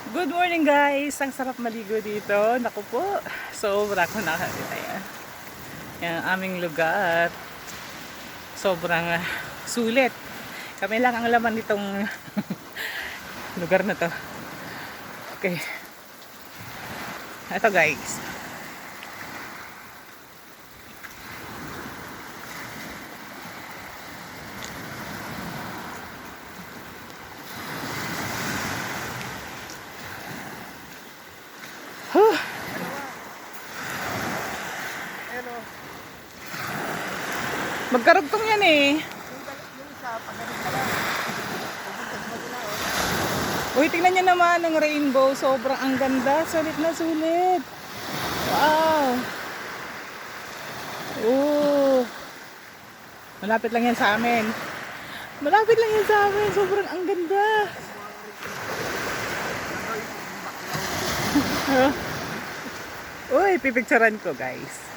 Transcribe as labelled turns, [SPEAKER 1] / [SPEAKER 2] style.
[SPEAKER 1] Good morning guys! Ang sarap maligo dito. Naku po, sobra ko nakakita yan. Yan ang aming lugar. Sobrang sulit. Kami lang ang laman nitong lugar na to. Okay. Ito guys. Magkarugtong yan eh. Uy, tingnan nyo naman ang rainbow. Sobrang ang ganda. Sulit na sulit. Wow. Oh. Malapit lang yan sa amin. Malapit lang yan sa amin. Sobrang ang ganda. Uy, pipicturean ko guys.